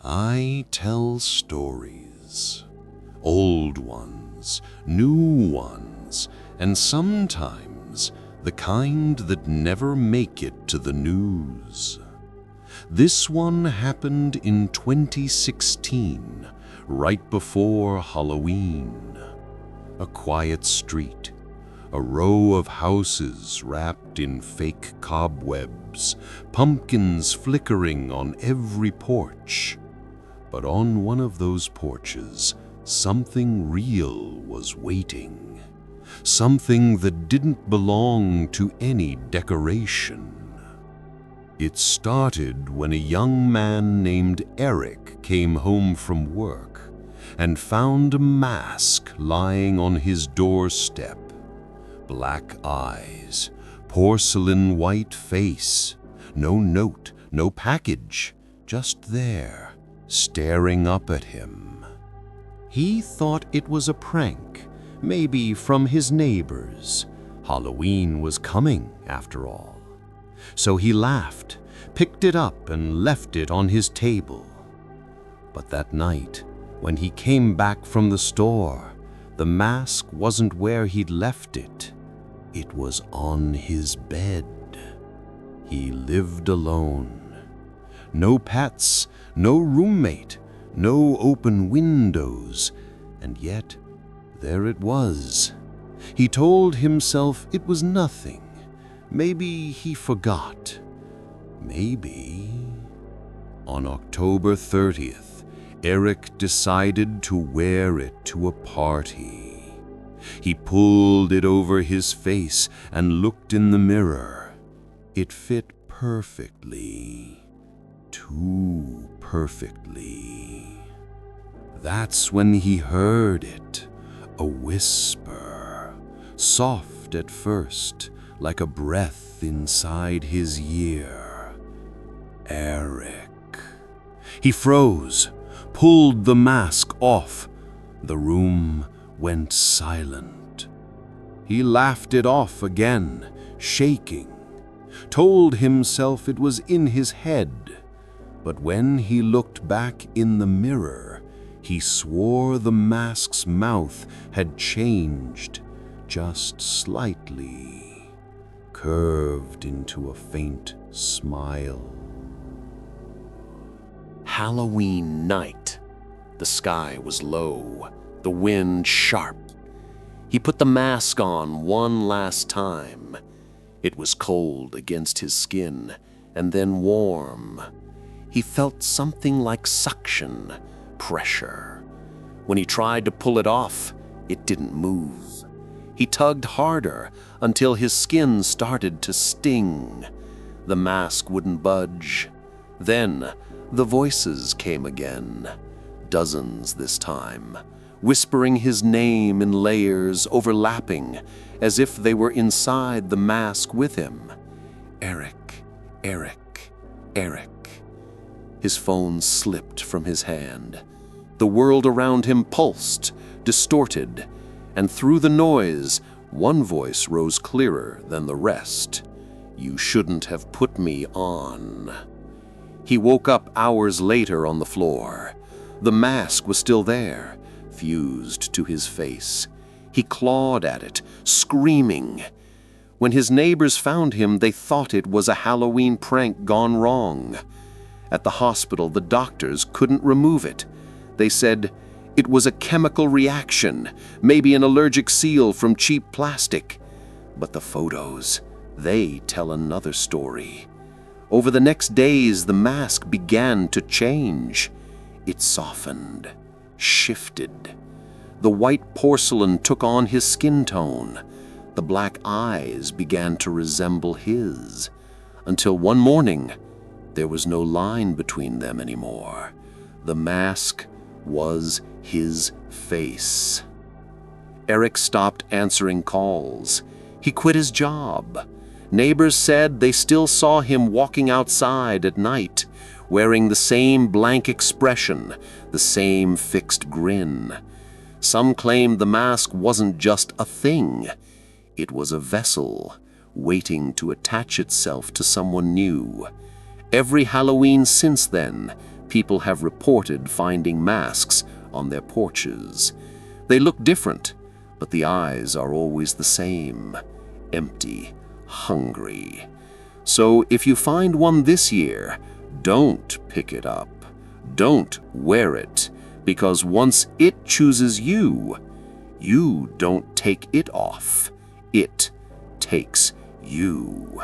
I tell stories, old ones, new ones, and sometimes the kind that never make it to the news. This one happened in 2016, right before Halloween. A quiet street, a row of houses wrapped in fake cobwebs, pumpkins flickering on every porch. But on one of those porches, something real was waiting. Something that didn't belong to any decoration. It started when a young man named Eric came home from work and found a mask lying on his doorstep. Black eyes, porcelain white face, no note, no package, just there, staring up at him. He thought it was a prank, maybe from his neighbors. Halloween was coming, after all. So he laughed, picked it up, and left it on his table. But that night, when he came back from the store, the mask wasn't where he'd left it. It was on his bed. He lived alone. No pets, no roommate, no open windows, and yet there it was. He told himself it was nothing. Maybe he forgot. Maybe. On October 30th, Eric decided to wear it to a party. He pulled it over his face and looked in the mirror. It fit perfectly. Too perfectly. That's when he heard it, a whisper, soft at first, like a breath inside his ear. Eric. He froze, pulled the mask off. The room went silent. He laughed it off again, shaking, told himself it was in his head. But when he looked back in the mirror, he swore the mask's mouth had changed just slightly, curved into a faint smile. Halloween night. The sky was low, the wind sharp. He put the mask on one last time. It was cold against his skin, and then warm. He felt something like suction, pressure. When he tried to pull it off, it didn't move. He tugged harder until his skin started to sting. The mask wouldn't budge. Then the voices came again, dozens this time, whispering his name in layers overlapping, as if they were inside the mask with him. Eric, Eric, Eric. His phone slipped from his hand. The world around him pulsed, distorted, and through the noise, one voice rose clearer than the rest. "You shouldn't have put me on." He woke up hours later on the floor. The mask was still there, fused to his face. He clawed at it, screaming. When his neighbors found him, they thought it was a Halloween prank gone wrong. At the hospital, the doctors couldn't remove it. They said it was a chemical reaction, maybe an allergic seal from cheap plastic. But the photos, they tell another story. Over the next days, the mask began to change. It softened, shifted. The white porcelain took on his skin tone. The black eyes began to resemble his, until one morning, there was no line between them anymore. The mask was his face. Eric stopped answering calls. He quit his job. Neighbors said they still saw him walking outside at night, wearing the same blank expression, the same fixed grin. Some claimed the mask wasn't just a thing. It was a vessel, waiting to attach itself to someone new. Every Halloween since then, People have reported finding masks on their porches. They look different, but the eyes are always the same, empty, hungry. So if you find one this year, don't pick it up. Don't wear it, because once it chooses you, you don't take it off. It takes you.